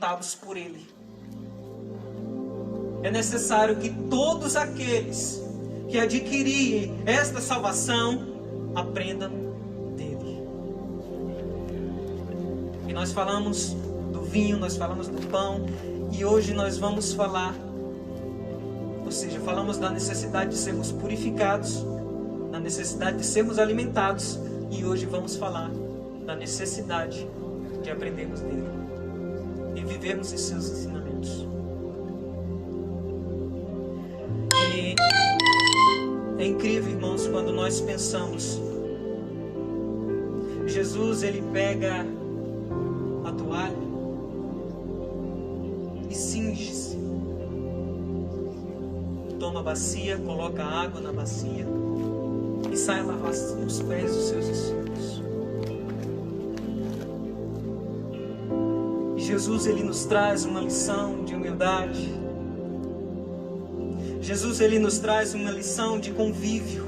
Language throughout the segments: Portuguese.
alimentados por Ele. É necessário que todos aqueles que adquirirem esta salvação aprendam dele. E nós falamos do vinho, nós falamos do pão, e hoje nós vamos falar, ou seja, falamos da necessidade de sermos purificados, da necessidade de sermos alimentados, e hoje vamos falar da necessidade de aprendermos dele e vivermos em seus ensinamentos. E é incrível, irmãos, quando nós pensamos, Jesus, ele pega a toalha e cinge-se, toma a bacia, coloca água na bacia e sai a lavar os pés dos seus discípulos. E Jesus, ele nos traz uma lição de humildade. Jesus, ele nos traz uma lição de convívio.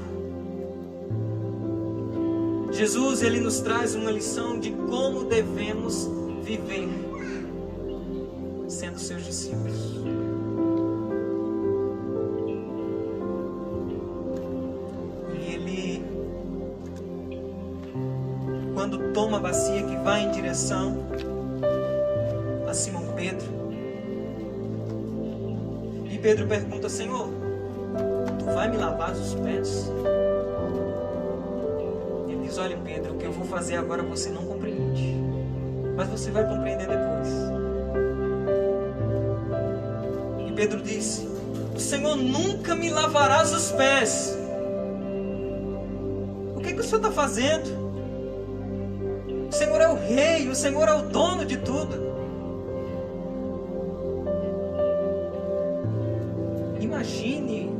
Jesus, ele nos traz uma lição de como devemos viver sendo seus discípulos. E ele, quando toma a bacia que vai em direção a Simão Pedro, e Pedro pergunta: Senhor, tu vai me lavar os pés? Ele diz: olha, Pedro, o que eu vou fazer agora você não compreende, mas você vai compreender depois. E Pedro disse: o Senhor nunca me lavarás os pés. O que o Senhor está fazendo? O Senhor é o rei, o Senhor é o dono de tudo. Imagine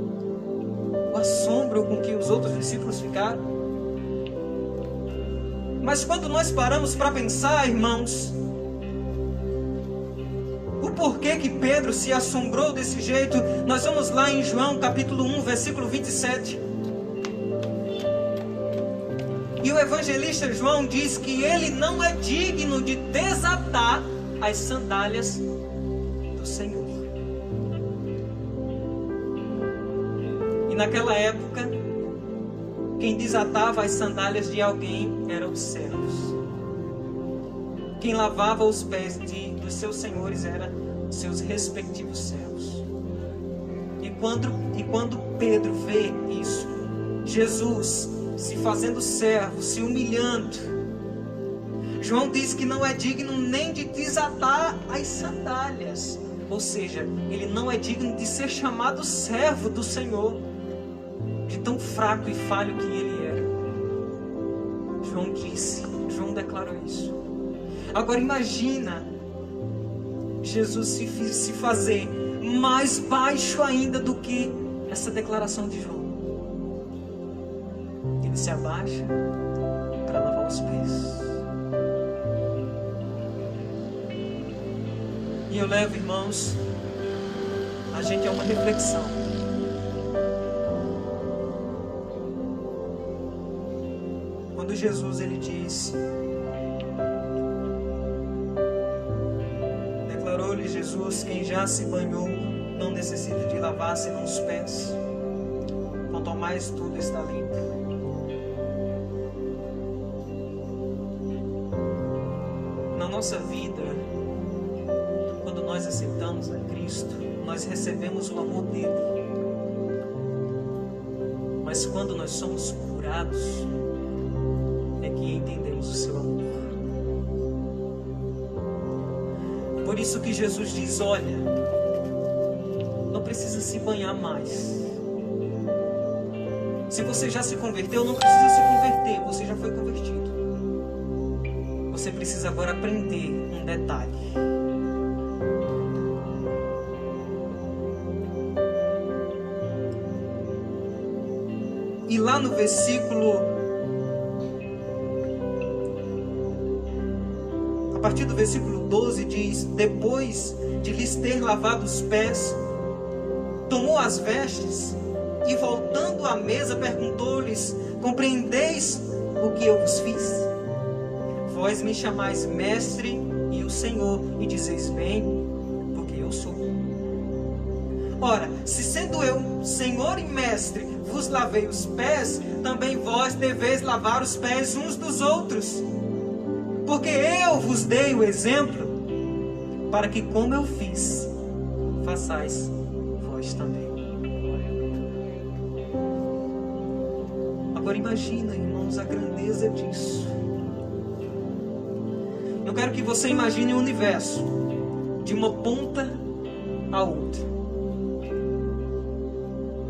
o assombro com que os outros discípulos ficaram. Mas quando nós paramos para pensar, irmãos, o porquê que Pedro se assombrou desse jeito, nós vamos lá em João capítulo 1, versículo 27. E o evangelista João diz que ele não é digno de desatar as sandálias do Senhor. E naquela época, quem desatava as sandálias de alguém eram os servos. Quem lavava os pés dos seus senhores eram seus respectivos servos. E quando Pedro vê isso, Jesus se fazendo servo, se humilhando, João diz que não é digno nem de desatar as sandálias. Ou seja, ele não é digno de ser chamado servo do Senhor, de tão fraco e falho que ele era. João declarou isso. Agora imagina Jesus se fazer mais baixo ainda do que essa declaração de João. Ele se abaixa para lavar os pés. E eu levo, irmãos, a gente a uma reflexão. Quando Jesus, ele disse, declarou-lhe Jesus: quem já se banhou não necessita de lavar senão os pés, quanto ao mais tudo está limpo. Na nossa vida, quando nós aceitamos a Cristo, nós recebemos o amor dele. Mas quando nós somos curados, é que entendemos o seu amor. Por isso que Jesus diz: olha, não precisa se banhar mais. Se você já se converteu, não precisa se converter, você já foi convertido. Você precisa agora aprender um detalhe. E lá no versículo, a partir do versículo 12 diz: depois de lhes ter lavado os pés, tomou as vestes e, voltando à mesa, perguntou-lhes: compreendeis o que eu vos fiz? Vós me chamais mestre e o Senhor, e dizeis bem, porque eu sou. Ora, se sendo eu Senhor e Mestre, vos lavei os pés, também vós deveis lavar os pés uns dos outros. Porque eu vos dei o exemplo, para que como eu fiz, façais vós também. Agora imagina, irmãos, a grandeza disso. Eu quero que você imagine o universo, de uma ponta a outra.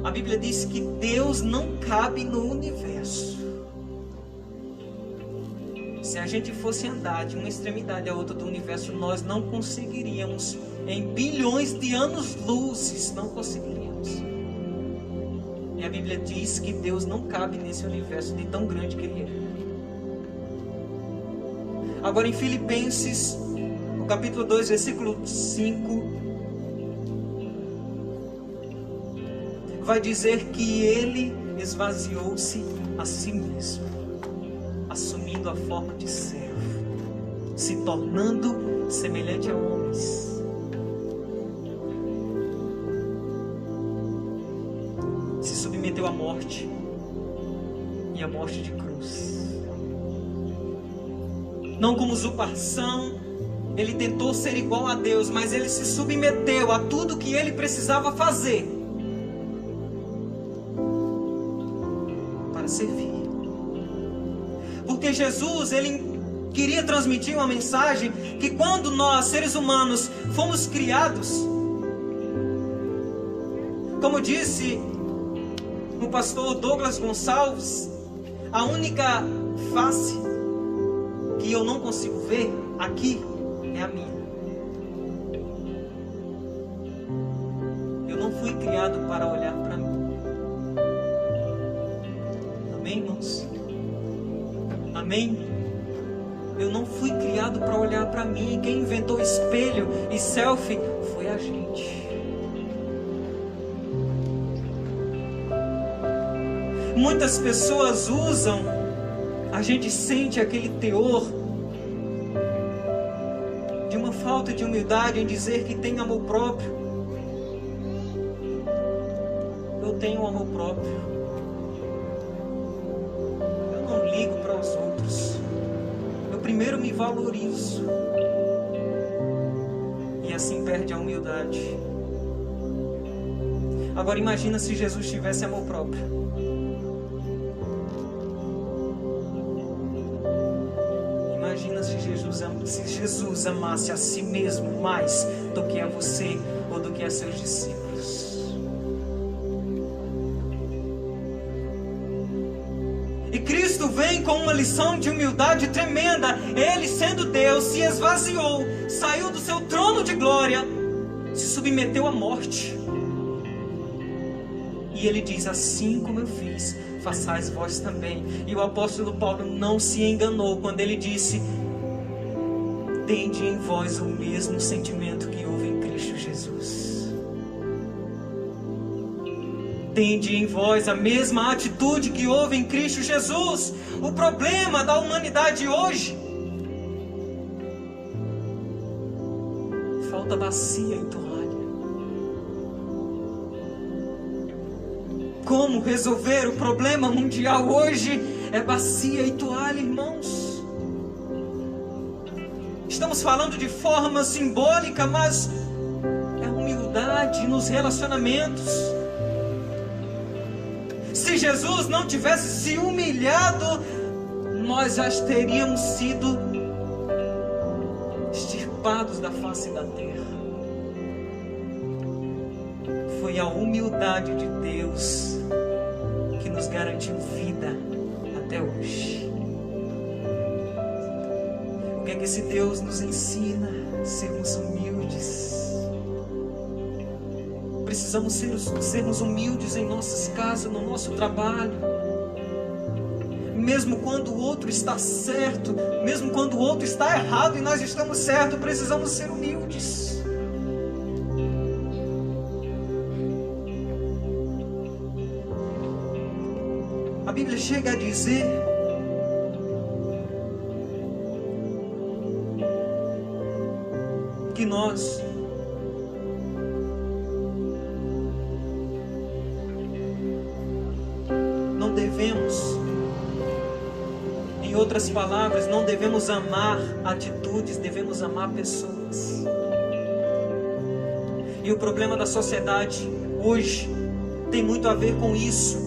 A Bíblia diz que Deus não cabe no universo. Se a gente fosse andar de uma extremidade a outra do universo, nós não conseguiríamos, em bilhões de anos-luzes, não conseguiríamos. E a Bíblia diz que Deus não cabe nesse universo de tão grande que Ele é. Agora em Filipenses, no capítulo 2, versículo 5, vai dizer que Ele esvaziou-se a si mesmo, assumindo a forma de servo, se tornando semelhante a homens. Se submeteu à morte, e à morte de cruz. Não como usurpação, ele tentou ser igual a Deus, mas ele se submeteu a tudo que ele precisava fazer para servir. Porque Jesus, ele queria transmitir uma mensagem que quando nós, seres humanos, fomos criados, como disse o pastor Douglas Gonçalves, a única face que eu não consigo ver aqui é a minha. Eu não fui criado para olhar para mim. Amém, irmãos? Amém? Eu não fui criado para olhar para mim. Quem inventou espelho e selfie foi a gente. Muitas pessoas usam, a gente sente aquele teor de uma falta de humildade em dizer que tem amor próprio. Eu tenho amor próprio. Eu não ligo para os outros. Eu primeiro me valorizo. E assim perde a humildade. Agora imagina se Jesus tivesse amor próprio. Se Jesus amasse a si mesmo mais do que a você ou do que a seus discípulos. E Cristo vem com uma lição de humildade tremenda. Ele, sendo Deus, se esvaziou, saiu do seu trono de glória, se submeteu à morte. E ele diz: assim como eu fiz, façais vós também. E o apóstolo Paulo não se enganou quando ele disse: tende em vós o mesmo sentimento que houve em Cristo Jesus. Tende em vós a mesma atitude que houve em Cristo Jesus. O problema da humanidade hoje: falta bacia e toalha. Como resolver o problema mundial hoje é bacia e toalha, irmãos. Estamos falando de forma simbólica, mas é humildade nos relacionamentos. Se Jesus não tivesse se humilhado, nós já teríamos sido extirpados da face da terra. Foi a humildade de Deus que nos garantiu vida até hoje. O que é que esse Deus nos ensina? Sermos humildes. Precisamos sermos humildes em nossas casas, no nosso trabalho. Mesmo quando o outro está certo, mesmo quando o outro está errado e nós estamos certos, precisamos ser humildes. A Bíblia chega a dizer que nós. Não devemos, em outras palavras, não devemos amar atitudes, devemos amar pessoas. E o problema da sociedade hoje tem muito a ver com isso.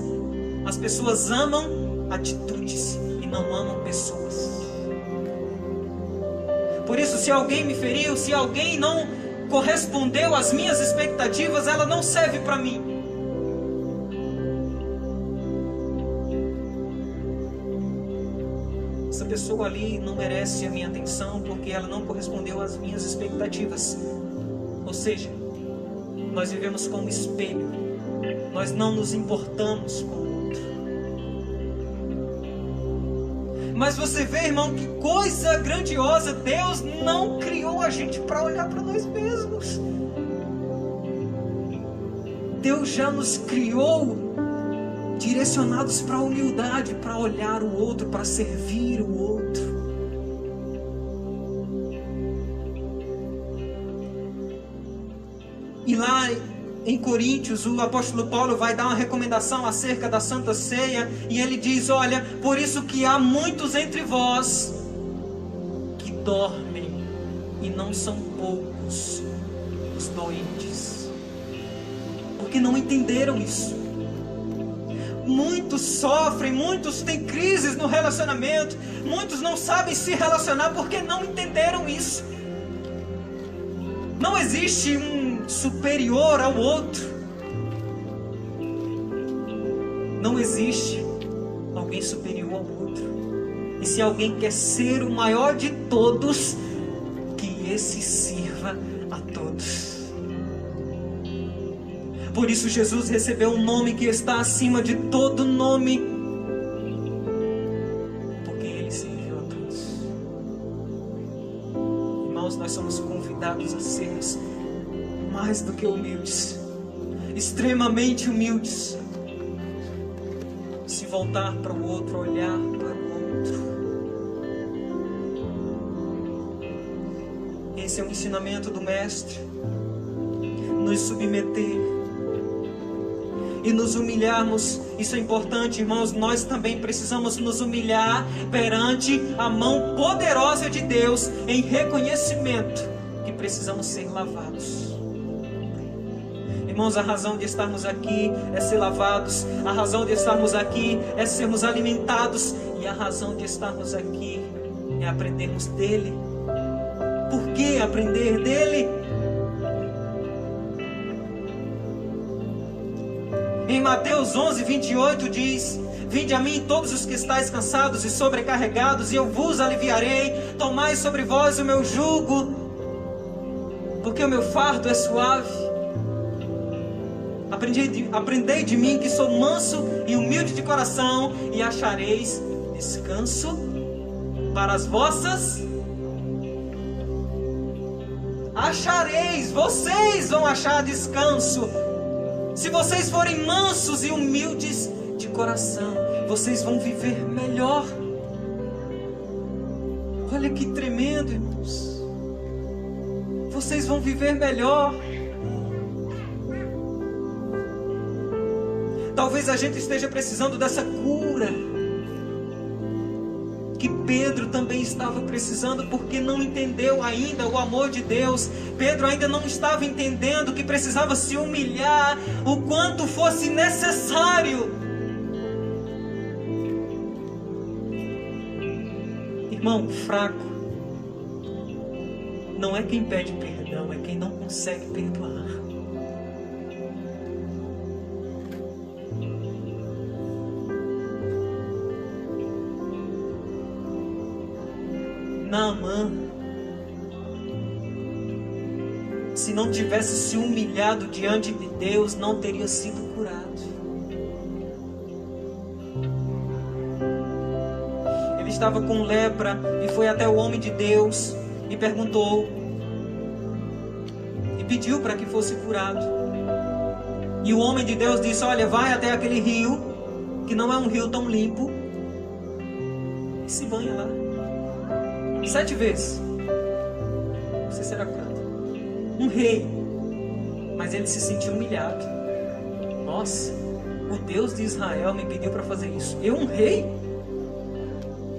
As pessoas amam atitudes e não amam pessoas. Por isso, se alguém me feriu, se alguém não correspondeu às minhas expectativas, ela não serve para mim. Essa pessoa ali não merece a minha atenção porque ela não correspondeu às minhas expectativas. Ou seja, nós vivemos como espelho. Nós não nos importamos com o outro. Mas você vê, irmão, que coisa grandiosa. Deus não criou a gente para olhar para nós mesmos. Deus já nos criou direcionados para a humildade, para olhar o outro, para servir o outro. E lá em Coríntios, o apóstolo Paulo vai dar uma recomendação acerca da Santa Ceia, e ele diz: olha, por isso que há muitos entre vós que dormem, e não são poucos os doentes, porque não entenderam isso. Muitos sofrem, muitos têm crises no relacionamento, muitos não sabem se relacionar porque não entenderam isso. Não existe um superior ao outro. Não existe alguém superior ao outro. E se alguém quer ser o maior de todos, que esse sirva a todos. Por isso Jesus recebeu um nome que está acima de todo nome, porque Ele serviu a todos. Irmãos, nós somos convidados a sermos mais do que humildes, extremamente humildes. Se voltar para o outro, olhar para o outro. Esse é um ensinamento do Mestre. Nos submeter e nos humilharmos. Isso é importante, irmãos. Nós também precisamos nos humilhar perante a mão poderosa de Deus, em reconhecimento que precisamos ser lavados. Irmãos, a razão de estarmos aqui é ser lavados. A razão de estarmos aqui é sermos alimentados. E a razão de estarmos aqui é aprendermos dele. Por que aprender dele? Em Mateus 11:28 diz: vinde a mim todos os que estáis cansados e sobrecarregados, e eu vos aliviarei. Tomai sobre vós o meu jugo, porque o meu fardo é suave. Aprendei de mim, que sou manso e humilde de coração, e achareis descanso para as vossas. Achareis, vocês vão achar descanso. Se vocês forem mansos e humildes de coração, vocês vão viver melhor. Olha que tremendo, irmãos. Vocês vão viver melhor. Talvez a gente esteja precisando dessa cura que Pedro também estava precisando, porque não entendeu ainda o amor de Deus. Pedro ainda não estava entendendo que precisava se humilhar o quanto fosse necessário. Irmão, fraco não é quem pede perdão, é quem não consegue perdoar. Naamã, se não tivesse se humilhado diante de Deus, não teria sido curado. Ele estava com lepra e foi até o homem de Deus e perguntou e pediu para que fosse curado. E o homem de Deus disse: olha, vai até aquele rio, que não é um rio tão limpo, e se banha lá 7 vezes, você será curado. um rei, mas ele se sentiu humilhado. Nossa, o Deus de Israel me pediu para fazer isso. Eu, um rei,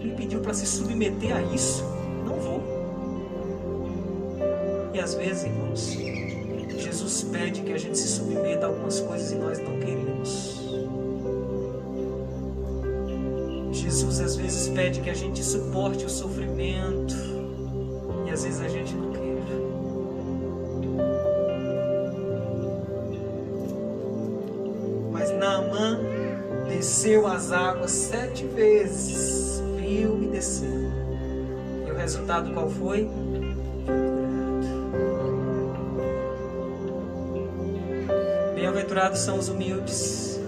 me pediu para se submeter a isso? Não vou. E às vezes, irmãos, Jesus pede que a gente se submeta a algumas coisas e nós não queremos. Jesus às vezes pede que a gente suporte o sofrimento e às vezes a gente não quer. Mas Naamã desceu as águas 7 vezes, viu e desceu. E o resultado qual foi? Bem-aventurados são os humildes,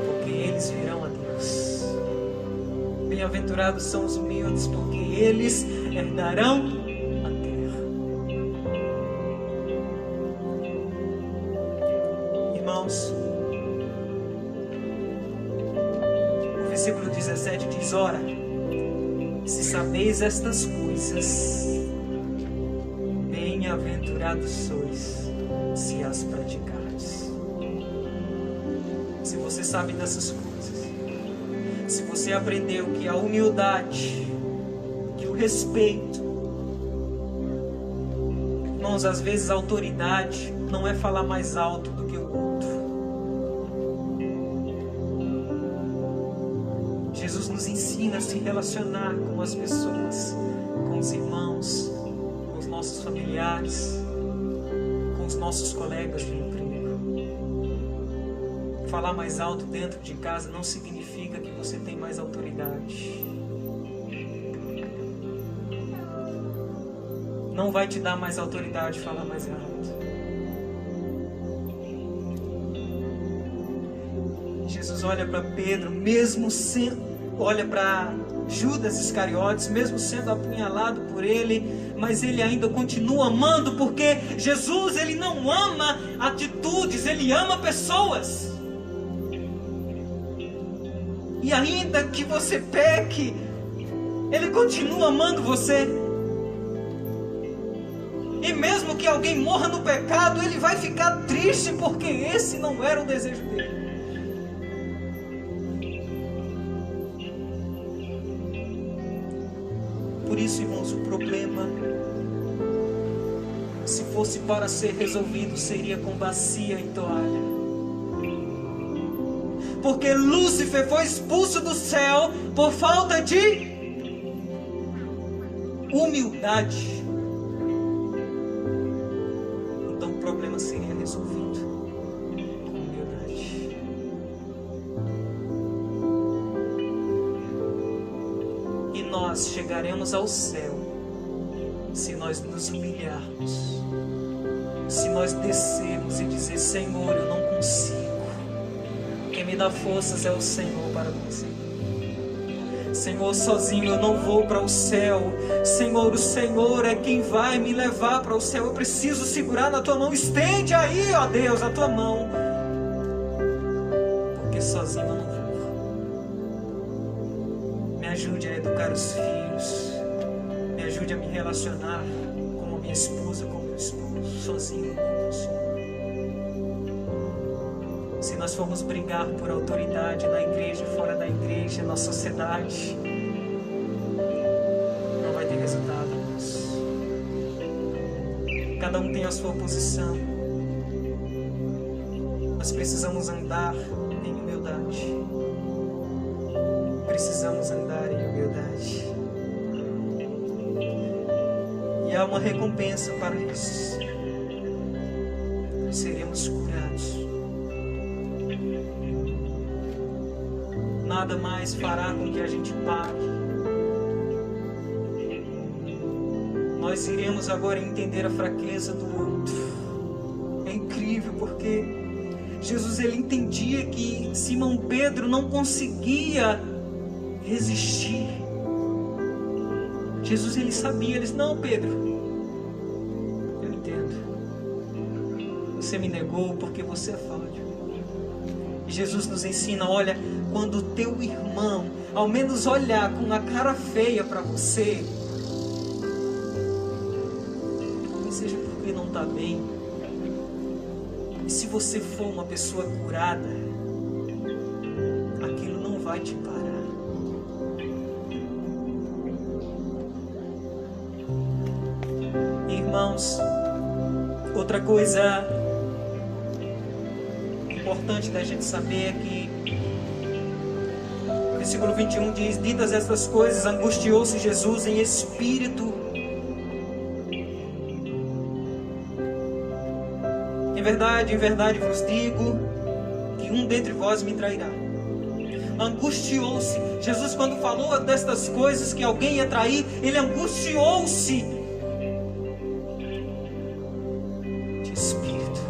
porque eles virão a Deus. Bem-aventurados são os humildes, porque eles herdarão a terra. Irmãos, o versículo 17 diz: ora, se sabeis estas coisas, bem-aventurados sois se as praticardes. Se você sabe dessas coisas, se você aprendeu que a humildade, que o respeito, irmãos, às vezes a autoridade não é falar mais alto do que o outro. Jesus nos ensina a se relacionar com as pessoas, com os irmãos, com os nossos familiares, os nossos colegas de emprego. Falar mais alto dentro de casa não significa que você tem mais autoridade. Não vai te dar mais autoridade falar mais alto. Jesus olha para Pedro, olha para Judas Iscariotes, mesmo sendo apunhalado por ele, mas ele ainda continua amando, porque Jesus, ele não ama atitudes, ele ama pessoas. E ainda que você peque, ele continua amando você. E mesmo que alguém morra no pecado, ele vai ficar triste, porque esse não era o desejo dele. Por isso, irmãos, o problema, se fosse para ser resolvido, seria com bacia e toalha. Porque Lúcifer foi expulso do céu por falta de humildade. Então o problema seria resolvido com humildade. E nós chegaremos ao céu se nós nos humilharmos, se nós descermos e dizer: Senhor, eu não consigo, quem me dá forças é o Senhor para conseguir. Senhor, sozinho eu não vou para o céu. Senhor, o Senhor é quem vai me levar para o céu. Eu preciso segurar na tua mão. Estende aí, ó Deus, a tua mão, porque sozinho eu não vou. Me ajude a educar os filhos, me ajude a me relacionar com a minha esposa, com o meu esposo. Sozinho eu não consigo. Se nós formos brigar por autoridade na igreja, fora da igreja, na sociedade, não vai ter resultado. Cada um tem a sua posição. Nós precisamos andar em humildade. Precisamos andar em humildade. E há uma recompensa para isso. Seremos curados. Nada mais fará com que a gente pare. Nós iremos agora entender a fraqueza do outro. É incrível, porque Jesus, ele entendia que Simão Pedro não conseguia resistir. Jesus, ele sabia, ele disse: não, Pedro, eu entendo. Você me negou porque você é falho. E Jesus nos ensina: olha, quando o teu irmão, ao menos olhar com a cara feia para você, seja porque não está bem. E se você for uma pessoa curada, aquilo não vai te parar. Irmãos, outra coisa importante da gente saber é que o versículo 21 diz: ditas estas coisas, angustiou-se Jesus em espírito. Em verdade vos digo que um dentre vós me trairá. Angustiou-se. Jesus, quando falou destas coisas que alguém ia trair, ele angustiou-se de espírito.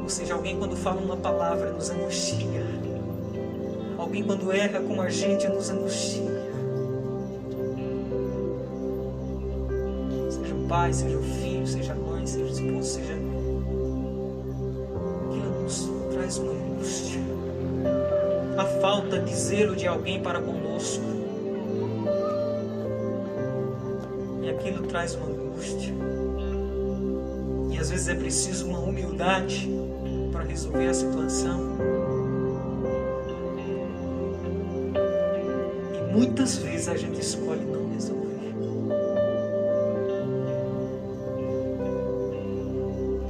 Ou seja, alguém quando fala uma palavra nos angustia. Alguém quando erra com a gente nos angustia. Seja o pai, seja o filho, seja a mãe, seja o esposo, seja... traz uma angústia. A falta de zelo de alguém para conosco. E aquilo traz uma angústia. E às vezes é preciso uma humildade para resolver a situação. E muitas vezes a gente escolhe não resolver.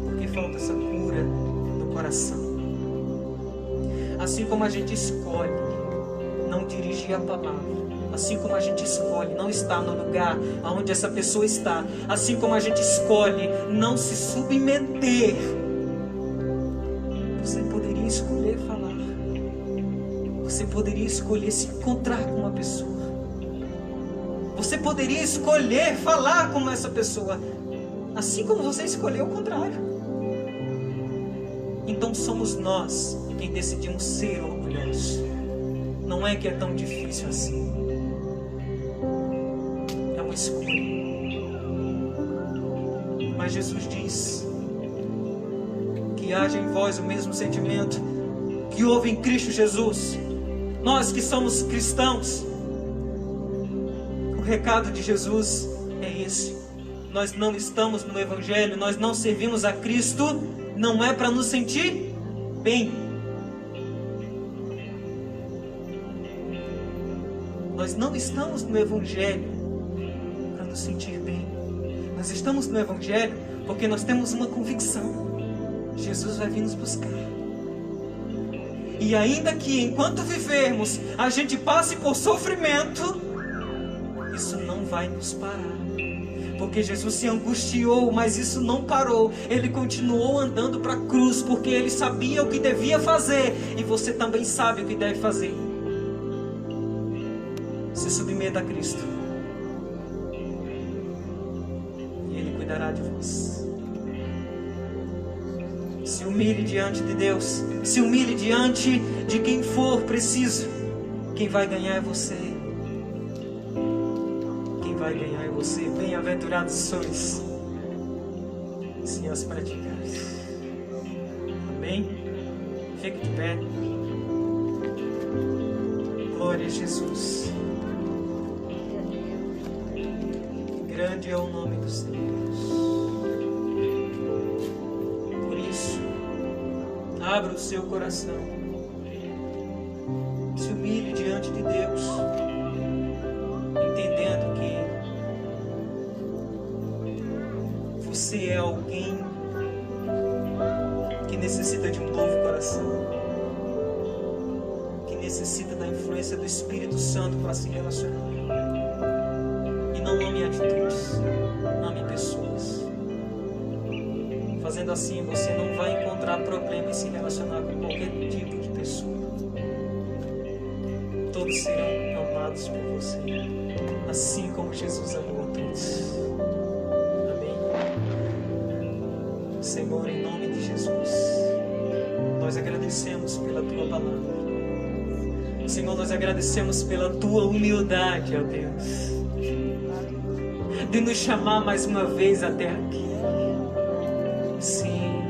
Porque falta essa cura no coração. Assim como a gente escolhe não dirigir a palavra, assim como a gente escolhe não estar no lugar onde essa pessoa está, assim como a gente escolhe não se submeter, você poderia escolher falar, você poderia escolher se encontrar com uma pessoa, você poderia escolher falar com essa pessoa, assim como você escolheu o contrário. Então somos nós quem decidimos ser orgulhosos. Não é que é tão difícil assim. É uma escolha. Mas Jesus diz que haja em vós o mesmo sentimento que houve em Cristo Jesus. Nós que somos cristãos, o recado de Jesus é esse. Nós não estamos no Evangelho, nós não servimos a Cristo, não é para nos sentir bem. Nós não estamos no Evangelho para nos sentir bem. Nós estamos no Evangelho porque nós temos uma convicção. Jesus vai vir nos buscar. E ainda que enquanto vivermos a gente passe por sofrimento, isso não vai nos parar. Porque Jesus se angustiou, mas isso não parou. Ele continuou andando para a cruz, porque ele sabia o que devia fazer. E você também sabe o que deve fazer. Se submeta a Cristo. E Ele cuidará de vós. Se humilhe diante de Deus. Se humilhe diante de quem for preciso. Quem vai ganhar é você. Vai ganhar em você. Bem-aventurados sois se as praticares. Amém? Fique de pé. Glória a Jesus. Grande é o nome do Senhor. Por isso, abra o seu coração. Se humilhe diante de Deus, entendendo que você é alguém que necessita de um novo coração, que necessita da influência do Espírito Santo para se relacionar. E não ame atitudes, ame pessoas. Fazendo assim, você não vai encontrar problema em se relacionar com qualquer tipo de pessoa. Todos serão amados por você, assim como Jesus amou a todos. Senhor, em nome de Jesus, nós agradecemos pela Tua palavra. Senhor, nós agradecemos pela Tua humildade, ó Deus, de nos chamar mais uma vez até aqui. Sim,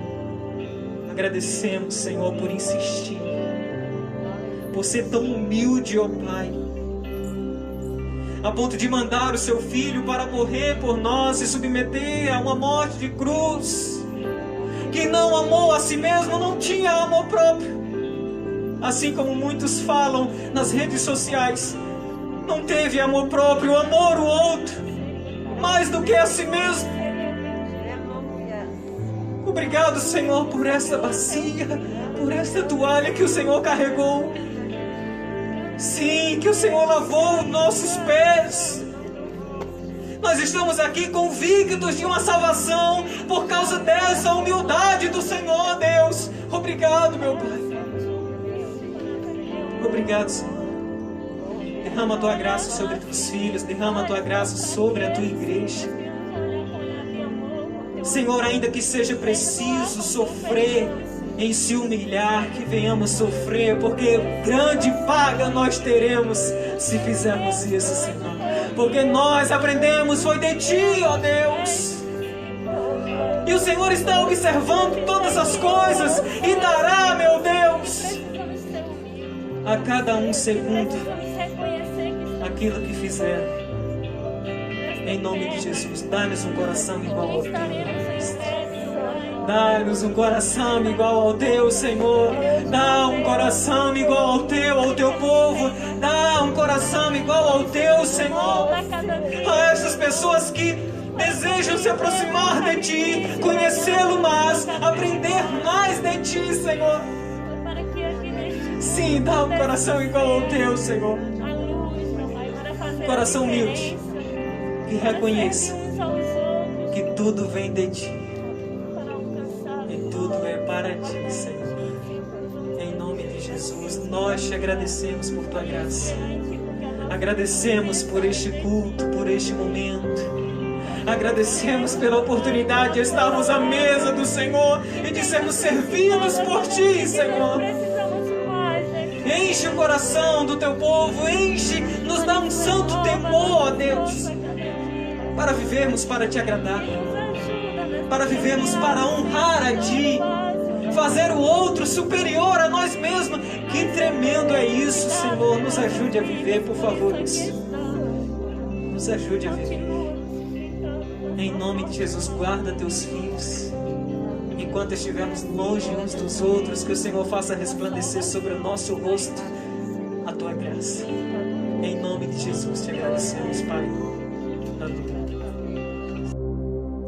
agradecemos, Senhor, por insistir, por ser tão humilde, ó Pai. a ponto de mandar o seu filho para morrer por nós, se submeter a uma morte de cruz. Quem não amou a si mesmo não tinha amor próprio. Assim como muitos falam nas redes sociais, não teve amor próprio, amor o outro, mais do que a si mesmo. Obrigado, Senhor, por essa bacia, por essa toalha que o Senhor carregou. Sim, que o Senhor lavou nossos pés. Nós estamos aqui convictos de uma salvação por causa dessa humildade do Senhor, Deus. Obrigado, meu Pai. Obrigado, Senhor. Derrama a Tua graça sobre os Teus filhos. Derrama a Tua graça sobre a Tua igreja. Senhor, ainda que seja preciso sofrer, em se humilhar, que venhamos sofrer, porque grande paga nós teremos se fizermos isso, Senhor. Porque nós aprendemos foi de Ti, ó Deus. E o Senhor está observando todas as coisas e dará, meu Deus, a cada um segundo aquilo que fizer. Em nome de Jesus, dá-nos um coração igual ao Teu. Dá-nos um coração igual ao Teu, Senhor. Dá um coração igual ao Teu povo. Dá um coração igual ao Teu, Senhor. A essas pessoas que desejam se aproximar de Ti, conhecê-lo mais, aprender mais de Ti, Senhor. Sim, dá um coração igual ao Teu, Senhor. Coração humilde, que reconheça que tudo vem de Ti. Para Ti, Senhor. Em nome de Jesus, nós Te agradecemos por Tua graça. Agradecemos por este culto, por este momento. Agradecemos pela oportunidade de estarmos à mesa do Senhor e de sermos servidos por Ti, Senhor. Enche o coração do Teu povo, enche, nos dá um santo temor, ó Deus, para vivermos para Te agradar, para vivermos para honrar a Ti, fazer o outro superior a nós mesmos. Que tremendo é isso, Senhor. Nos ajude a viver, por favor, isso. Nos ajude a viver. Em nome de Jesus, guarda Teus filhos. Enquanto estivermos longe uns dos outros, que o Senhor faça resplandecer sobre o nosso rosto a Tua graça. Em nome de Jesus, Te agradecemos, Pai. Aleluia.